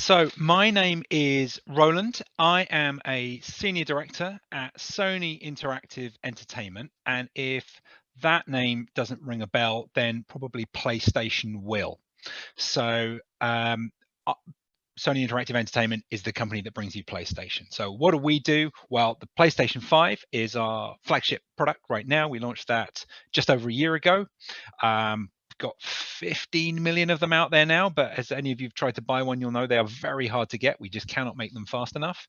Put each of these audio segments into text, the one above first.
So my name is Rowland. I am a senior director at SONY Interactive Entertainment. And if that name doesn't ring a bell, then probably PlayStation will. So Sony Interactive Entertainment is the company that brings you PlayStation. So what do we do? Well, the PlayStation 5 is our flagship product right now. We launched that just over a year ago. Got 15 million of them out there now, but as any of you have tried to buy one, you'll know they are very hard to get. We just cannot make them fast enough.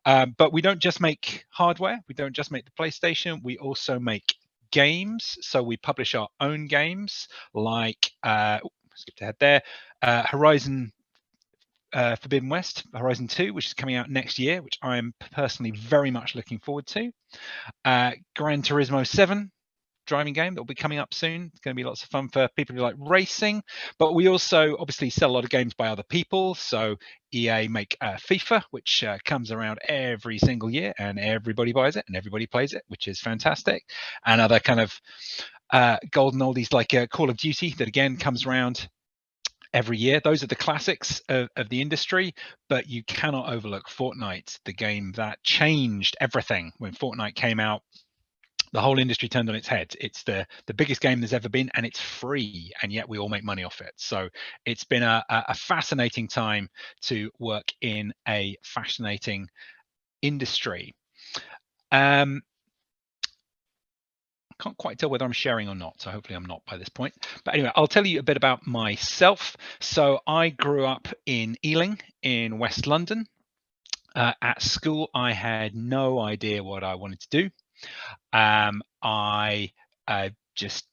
But we don't just make hardware. We don't just make the PlayStation. We also make games. So we publish our own games like, skipped ahead there, Horizon Forbidden West, Horizon 2, which is coming out next year, which I'm personally very much looking forward to. Gran Turismo 7, driving game that will be coming up soon. It's going to be lots of fun for people who like racing, but we also obviously sell a lot of games by other people. So EA make FIFA, which comes around every single year and everybody buys it and everybody plays it, which is fantastic. And other kind of golden oldies like Call of Duty that again comes around every year. Those are the classics of the industry, but you cannot overlook Fortnite, the game that changed everything. When Fortnite came out, the whole industry turned on its head. It's the biggest game there's ever been, and it's free, and yet we all make money off it. So it's been a fascinating time to work in a fascinating industry. Can't quite tell whether I'm sharing or not, so hopefully I'm not by this point. But anyway, I'll tell you a bit about myself. So I grew up in Ealing in West London. At school, I had no idea what I wanted to do. I just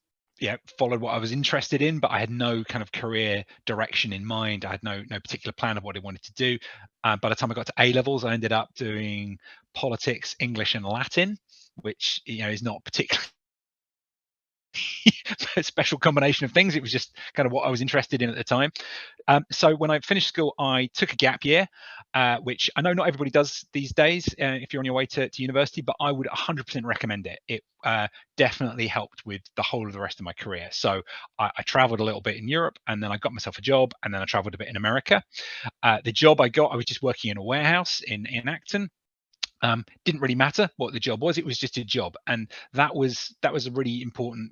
followed what I was interested in, but I had no kind of career direction in mind. I had no particular plan of what I wanted to do. By the time I got to A levels, I ended up doing politics, English, and Latin, which is not particularly a special combination of things. It was just kind of what I was interested in at the time. So when I finished school, I took a gap year, which I know not everybody does these days if you're on your way to university, but I would 100% recommend it. It definitely helped with the whole of the rest of my career. So I traveled a little bit in Europe, and then I got myself a job, and then I traveled a bit in America. The job I got, I was just working in a warehouse in Acton. Didn't really matter what the job was, it was just a job, and that was a really important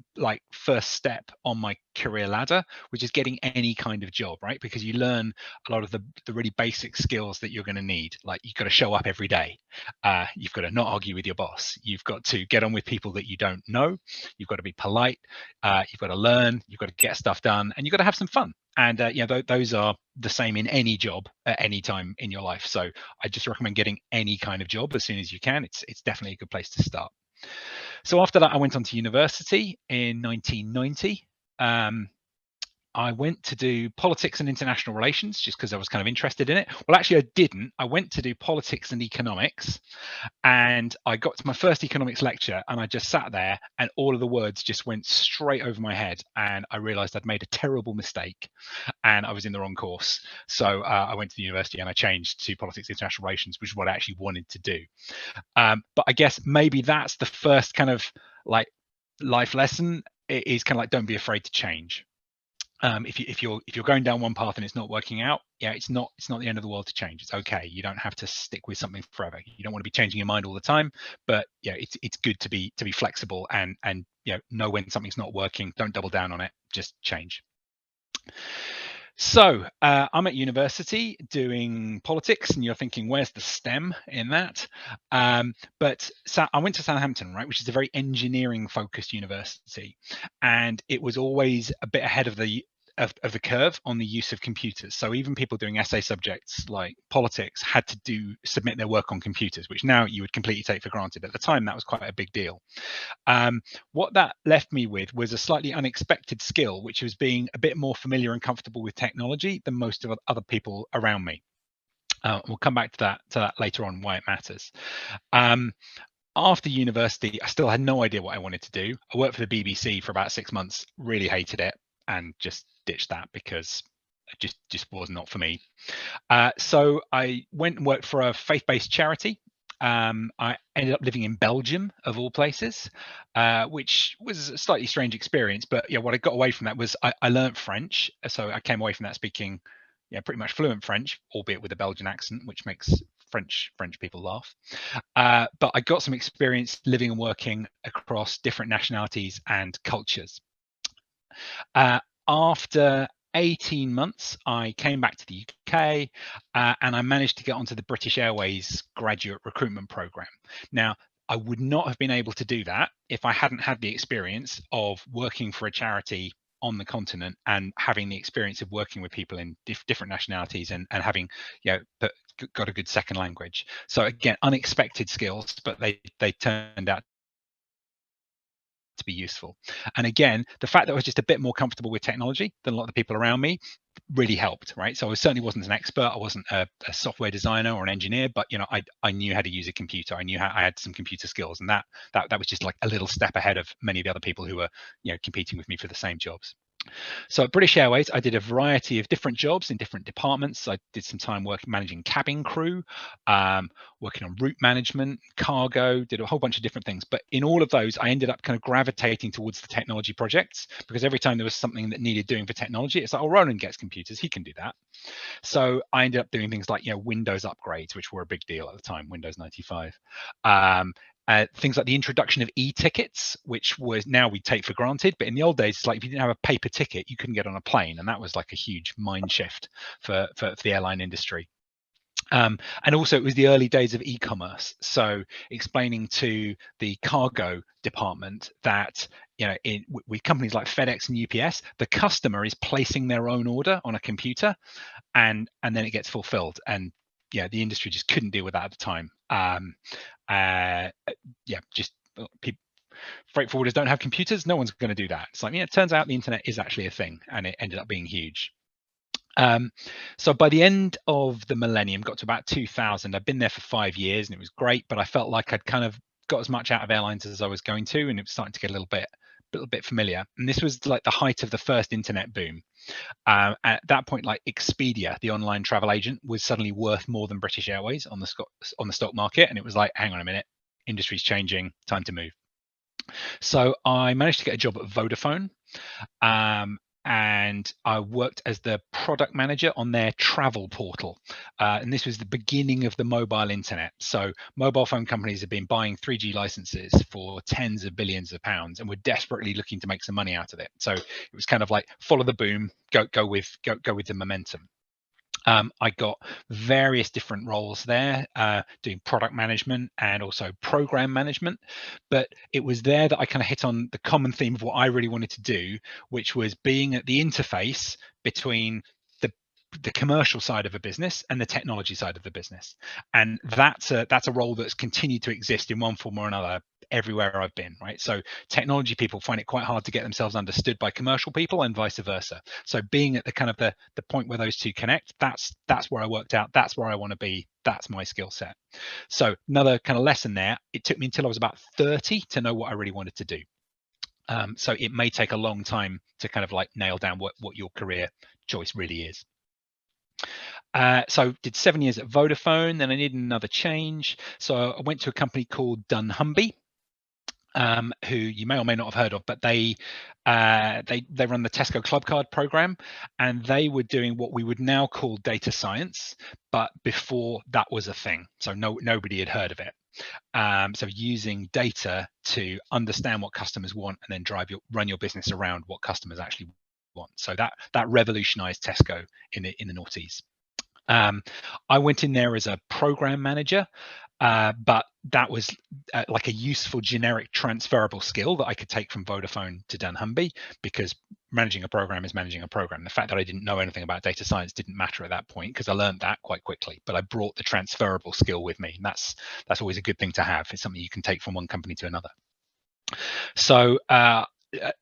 first step on my career ladder, which is getting any kind of job, right? Because you learn a lot of the really basic skills that you're going to need. Like, you've got to show up every day, you've got to not argue with your boss, you've got to get on with people that you don't know, you've got to be polite, you've got to learn, you've got to get stuff done, and you've got to have some fun. And those are the same in any job at any time in your life. So I just recommend getting any kind of job as soon as you can. It's definitely a good place to start. So after that, I went on to university in 1990. I went to do politics and international relations just because I was kind of interested in it. Well, actually, I didn't. I went to do politics and economics, and I got to my first economics lecture, and I just sat there, and all of the words just went straight over my head, and I realized I'd made a terrible mistake, and I was in the wrong course. So I went to the university and I changed to politics and international relations, which is what I actually wanted to do. But I guess maybe that's the first kind of life lesson. It is kind of don't be afraid to change. If you're going down one path and it's not working out, it's not the end of the world to change. It's okay. You don't have to stick with something forever. You don't want to be changing your mind all the time, but it's good to be flexible and know when something's not working. Don't double down on it. Just change. So I'm at university doing politics, and you're thinking, where's the STEM in that? But I went to Southampton, right, which is a very engineering focused university, and it was always a bit ahead of the curve on the use of computers. So even people doing essay subjects like politics had to submit their work on computers, which now you would completely take for granted. At the time, that was quite a big deal. What that left me with was a slightly unexpected skill, which was being a bit more familiar and comfortable with technology than most of other people around me. We'll come back to that later on, why it matters. After university, I still had no idea what I wanted to do. I worked for the BBC for about 6 months, really hated it, and just ditched that because it just was not for me. So I went and worked for a faith-based charity. I ended up living in Belgium, of all places, which was a slightly strange experience. But what I got away from that was I learned French. So I came away from that speaking pretty much fluent French, albeit with a Belgian accent, which makes French people laugh. But I got some experience living and working across different nationalities and cultures. After 18 months, I came back to the UK and I managed to get onto the British Airways graduate recruitment program. Now, I would not have been able to do that if I hadn't had the experience of working for a charity on the continent and having the experience of working with people in different nationalities and having, got a good second language. So again, unexpected skills, but they turned out to be useful. And again, the fact that I was just a bit more comfortable with technology than a lot of the people around me really helped, right? So I certainly wasn't an expert. I wasn't a software designer or an engineer, but I knew how to use a computer. I knew how I had some computer skills, and that was just like a little step ahead of many of the other people who were competing with me for the same jobs. So at British Airways, I did a variety of different jobs in different departments. I did some time managing cabin crew, working on route management, cargo, did a whole bunch of different things. But in all of those, I ended up kind of gravitating towards the technology projects, because every time there was something that needed doing for technology, it's like, oh, Rowland gets computers, he can do that. So I ended up doing things like Windows upgrades, which were a big deal at the time, Windows 95. Things like the introduction of e-tickets, which was now we take for granted, but in the old days, it's like if you didn't have a paper ticket, you couldn't get on a plane, and that was like a huge mind shift for the airline industry. And also, it was the early days of e-commerce, so explaining to the cargo department that with companies like FedEx and UPS, the customer is placing their own order on a computer, and then it gets fulfilled, and the industry just couldn't deal with that at the time. Freight forwarders don't have computers. No one's going to do that. It's like, it turns out the internet is actually a thing, and it ended up being huge. So by the end of the millennium, got to about 2000, I'd been there for 5 years and it was great, but I felt like I'd kind of got as much out of airlines as I was going to, and it was starting to get a little bit familiar. And this was like the height of the first internet boom. At that point, like Expedia, the online travel agent, was suddenly worth more than British Airways on the stock market, and it was like, hang on a minute, industry's changing, time to move. So I managed to get a job at Vodafone, and I worked as the product manager on their travel portal. And this was the beginning of the mobile internet. So mobile phone companies have been buying 3G licenses for tens of billions of pounds, and were desperately looking to make some money out of it. So it was kind of like follow the boom, go with the momentum. I got various different roles there, doing product management and also program management. But it was there that I kind of hit on the common theme of what I really wanted to do, which was being at the interface between the commercial side of a business and the technology side of the business. And that's a role that's continued to exist in one form or another everywhere I've been, right? So technology people find it quite hard to get themselves understood by commercial people, and vice versa. So being at the kind of the point where those two connect, that's where I worked out, that's where I want to be, that's my skill set. So another kind of lesson there, it took me until I was about 30 to know what I really wanted to do. So it may take a long time to kind of like nail down what your career choice really is. So did 7 years at Vodafone, then I needed another change. So I went to a company called dunnhumby, who you may or may not have heard of, but they run the Tesco Club Card program, and they were doing what we would now call data science, but before that was a thing. So nobody had heard of it. So using data to understand what customers want and then run your business around what customers actually want. So that revolutionized Tesco in the noughties. I went in there as a program manager, but that was like a useful generic transferable skill that I could take from Vodafone to dunnhumby, because managing a program is managing a program. The fact that I didn't know anything about data science didn't matter at that point, because I learned that quite quickly, but I brought the transferable skill with me, and that's always a good thing to have. It's something you can take from one company to another. So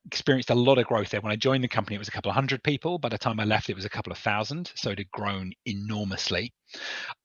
experienced a lot of growth there. When I joined the company, it was a couple of hundred people. By the time I left, it was a couple of thousand. So it had grown enormously.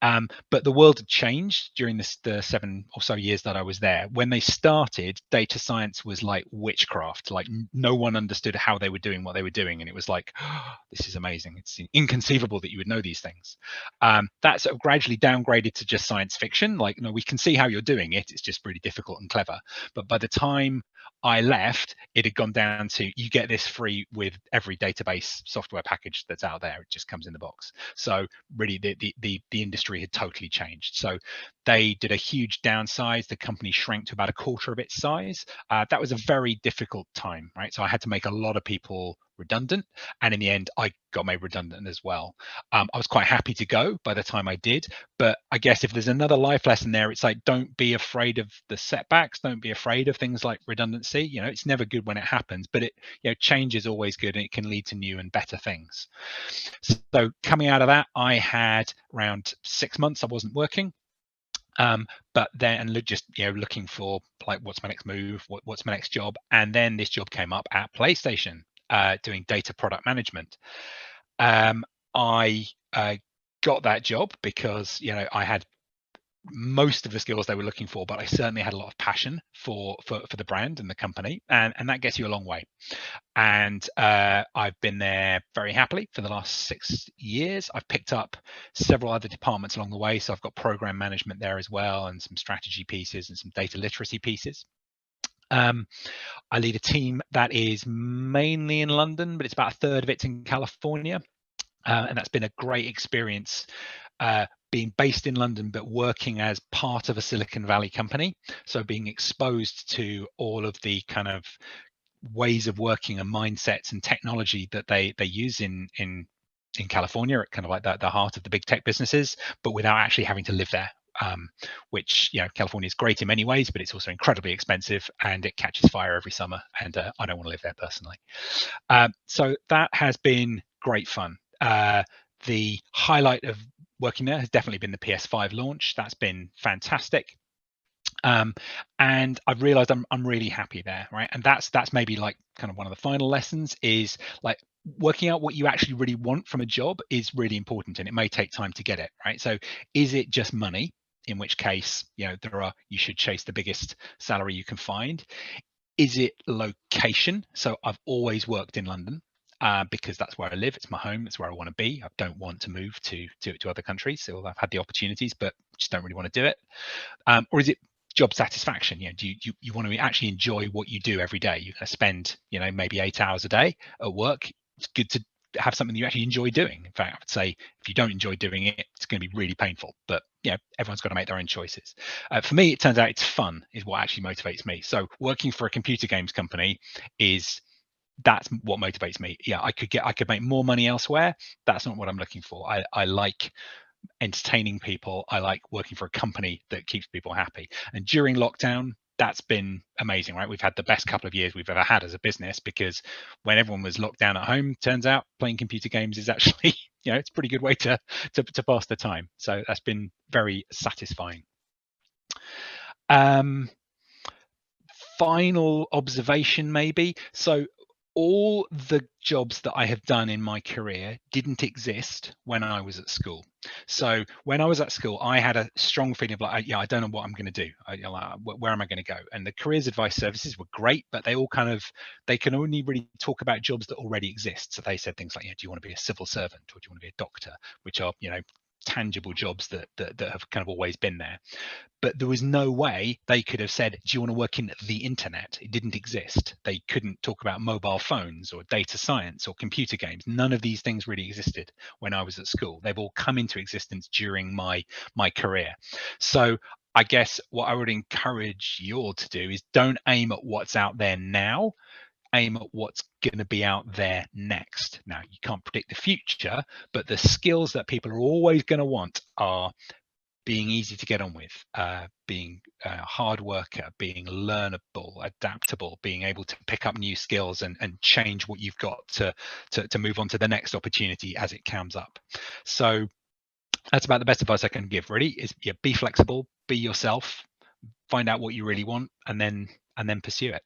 But the world had changed during the 7 or so years that I was there. When they started, data science was like witchcraft. Like no one understood how they were doing what they were doing, and it was like, oh, this is amazing. It's inconceivable that you would know these things. That sort of gradually downgraded to just science fiction. Like, no, we can see how you're doing it. It's just really difficult and clever. But by the time I left, it had gone down to you get this free with every database software package that's out there. It just comes in the box. So really, the industry had totally changed. So they did a huge downsize. The company shrank to about a quarter of its size. That was a very difficult time, right? So I had to make a lot of people redundant, and in the end, I got made redundant as well. I was quite happy to go by the time I did, but I guess if there's another life lesson there, it's like don't be afraid of the setbacks, don't be afraid of things like redundancy. You know, it's never good when it happens, but change is always good, and it can lead to new and better things. So coming out of that, I had around 6 months I wasn't working. But then just looking for like what's my next move, what's my next job, and then this job came up at PlayStation, doing data product management. I got that job because I had most of the skills they were looking for, but I certainly had a lot of passion for the brand and the company, and that gets you a long way. And I've been there very happily for the last 6 years. I've picked up several other departments along the way, so I've got program management there as well, and some strategy pieces and some data literacy pieces. I lead a team that is mainly in London, but it's about a third of it's in California. And that's been a great experience, being based in London, but working as part of a Silicon Valley company. So being exposed to all of the kind of ways of working and mindsets and technology that they use in California, at kind of like the heart of the big tech businesses, but without actually having to live there. Which California is great in many ways, but it's also incredibly expensive and it catches fire every summer, and I don't want to live there personally. So that has been great fun. The highlight of working there has definitely been the PS5 launch. That's been fantastic. And I've realized I'm really happy there, right? And that's maybe like kind of one of the final lessons is like working out what you actually really want from a job is really important, and it may take time to get it, right? So is it just money? In which case, you should chase the biggest salary you can find. Is it location? So I've always worked in London, because that's where I live. It's my home. It's where I want to be. I don't want to move to other countries. So I've had the opportunities, but just don't really want to do it. Or is it job satisfaction? Do you want to actually enjoy what you do every day? You're going to spend maybe 8 hours a day at work. It's good to have something you actually enjoy doing. In fact, I would say if you don't enjoy doing it, it's going to be really painful. But everyone's got to make their own choices. For me, it turns out it's fun is what actually motivates me. So working for a computer games company that's what motivates me. I could make more money elsewhere. That's not what I'm looking for. I like entertaining people. I like working for a company that keeps people happy. And during lockdown, that's been amazing, right? We've had the best couple of years we've ever had as a business, because when everyone was locked down at home, turns out playing computer games is actually, it's a pretty good way to pass the time. So that's been very satisfying. Final observation, maybe. So all the jobs that I have done in my career didn't exist when I was at school. So when I was at school, I had a strong feeling of like, I don't know what I'm going to do. Where am I going to go? And the careers advice services were great, but they can only really talk about jobs that already exist. So they said things like, do you want to be a civil servant, or do you want to be a doctor, which are, tangible jobs that have kind of always been there. But there was no way they could have said, do you want to work in the internet? It didn't exist. They couldn't talk about mobile phones or data science or computer games. None of these things really existed when I was at school. They've all come into existence during my career. So I guess what I would encourage you all to do is don't aim at what's out there now. Aim at what's going to be out there next. Now, you can't predict the future, but the skills that people are always going to want are being easy to get on with, being a hard worker, being learnable, adaptable, being able to pick up new skills and change what you've got to move on to the next opportunity as it comes up. So that's about the best advice I can give, really, is be flexible, be yourself, find out what you really want, and then pursue it.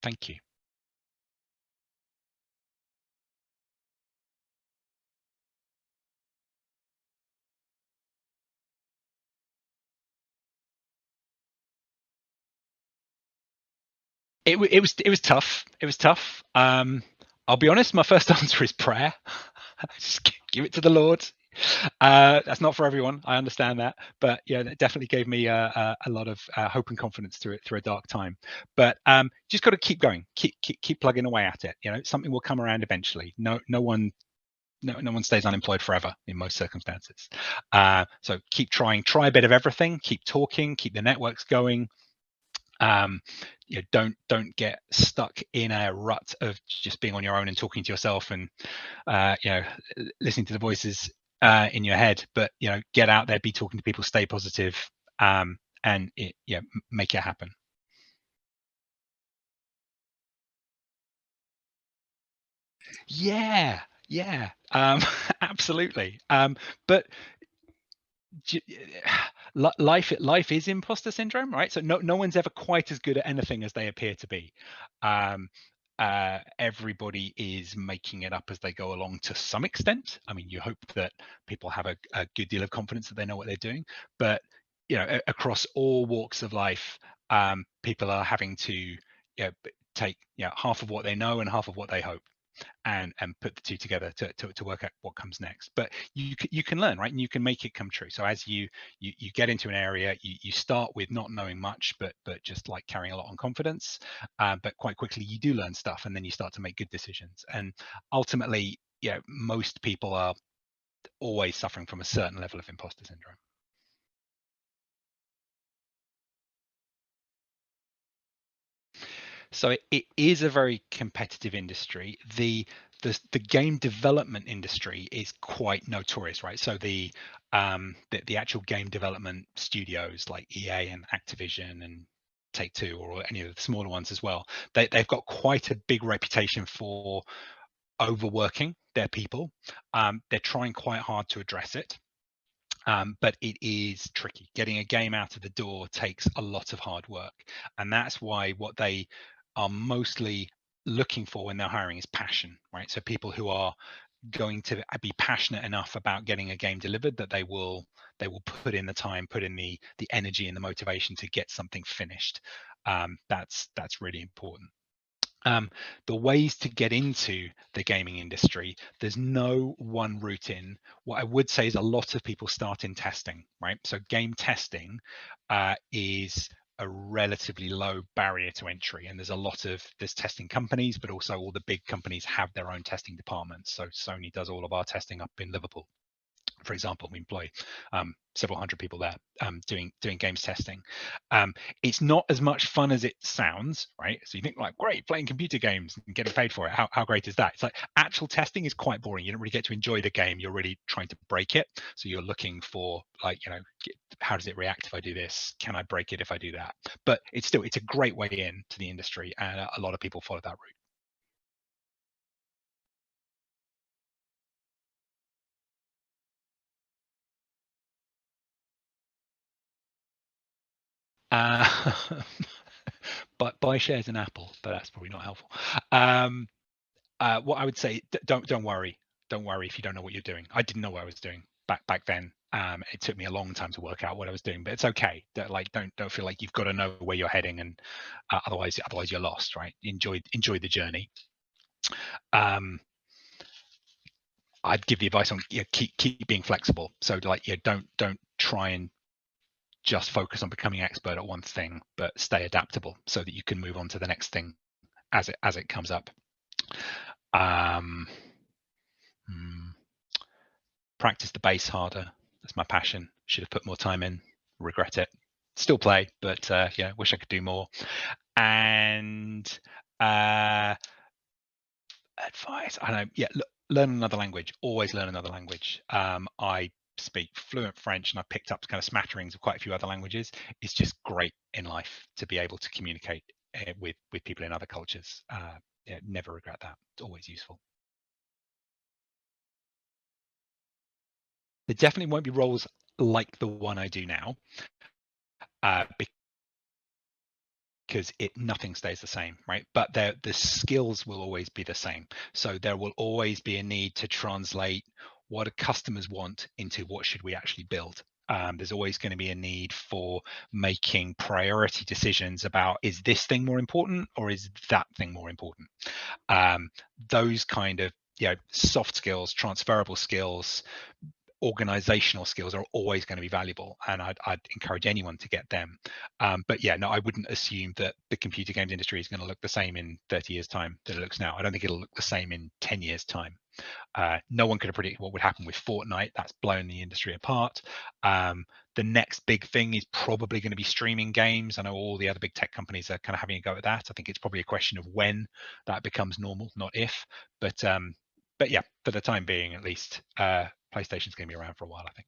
Thank you. It was tough. It was tough. I'll be honest. My first answer is prayer. Just give it to the Lord. That's not for everyone. I understand that, but yeah, that definitely gave me a lot of hope and confidence through a dark time. But just got to keep going, keep plugging away at it. You know, something will come around eventually. No one stays unemployed forever in most circumstances. So keep trying, try a bit of everything, keep talking, keep the networks going. You know, don't get stuck in a rut of just being on your own and talking to yourself and you know, listening to the voices in your head. But you know, get out there, be talking to people, stay positive, and make it happen. Yeah, absolutely. But life is imposter syndrome, right? So no one's ever quite as good at anything as they appear to be. um Everybody is making it up as they go along to some extent. I mean, you hope that people have a good deal of confidence that they know what they're doing, but you know, across all walks of life, people are having to, you know, take, you know, half of what they know and half of what they hope, and put the two together to work out what comes next. But you can learn, right? And you can make it come true. So as you get into an area, you start with not knowing much, but just like carrying a lot on confidence. But quite quickly you do learn stuff, and then you start to make good decisions. And ultimately, you know, most people are always suffering from a certain level of imposter syndrome. So it is a very competitive industry. The game development industry is quite notorious, right? So the actual game development studios like EA and Activision and Take Two, or any of the smaller ones as well, they've got quite a big reputation for overworking their people. They're trying quite hard to address it. But it is tricky. Getting a game out of the door takes a lot of hard work, and that's why what they are mostly looking for when they're hiring is passion, right? So people who are going to be passionate enough about getting a game delivered that they will put in the time, put in the energy and the motivation to get something finished. That's really important. The ways to get into the gaming industry, there's no one route in. What I would say is a lot of people start in testing, right? So game testing is a relatively low barrier to entry, and there's testing companies, but also all the big companies have their own testing departments. So Sony does all of our testing up in Liverpool, for example. We employ several hundred people there, doing games testing. It's not as much fun as it sounds, right? So you think like, great, playing computer games and getting paid for it. How great is that? It's like actual testing is quite boring. You don't really get to enjoy the game. You're really trying to break it. So you're looking for, like, you know, how does it react if I do this? Can I break it if I do that? But it's a great way in to the industry, and a lot of people follow that route. Uh, but buy shares in Apple, but that's probably not helpful. Um, what I would say, don't worry, don't worry if you don't know what you're doing. I didn't know what I was doing back then. It took me a long time to work out what I was doing, but it's okay. Don't feel like you've got to know where you're heading, and otherwise you're lost, right? Enjoy the journey. Um, I'd give the advice on, keep being flexible. So like, don't try and just focus on becoming expert at one thing, but stay adaptable so that you can move on to the next thing as it comes up. Um, hmm, Practice the bass harder. That's my passion. Should have put more time in. Regret it. Still play, but yeah, wish I could do more. And uh, advice, I don't know. Yeah, learn another language. Always learn another language. I speak fluent French, and I picked up kind of smatterings of quite a few other languages. It's just great in life to be able to communicate with people in other cultures. Yeah, never regret that. It's always useful. There definitely won't be roles like the one I do now, uh, because nothing stays the same, right? But the skills will always be the same. So there will always be a need to translate what do customers want into what should we actually build. There's always going to be a need for making priority decisions about, is this thing more important or is that thing more important? Those kind of soft skills, transferable skills, organizational skills are always going to be valuable, and I'd encourage anyone to get them. But yeah, no, I wouldn't assume that the computer games industry is going to look the same in 30 years time that it looks now. I don't think it'll look the same in 10 years time. No one could have predicted what would happen with Fortnite. That's blown the industry apart. The next big thing is probably going to be streaming games. I know all the other big tech companies are kind of having a go at that. I think it's probably a question of when that becomes normal, not if. But yeah, for the time being, at least, PlayStation's going to be around for a while, I think.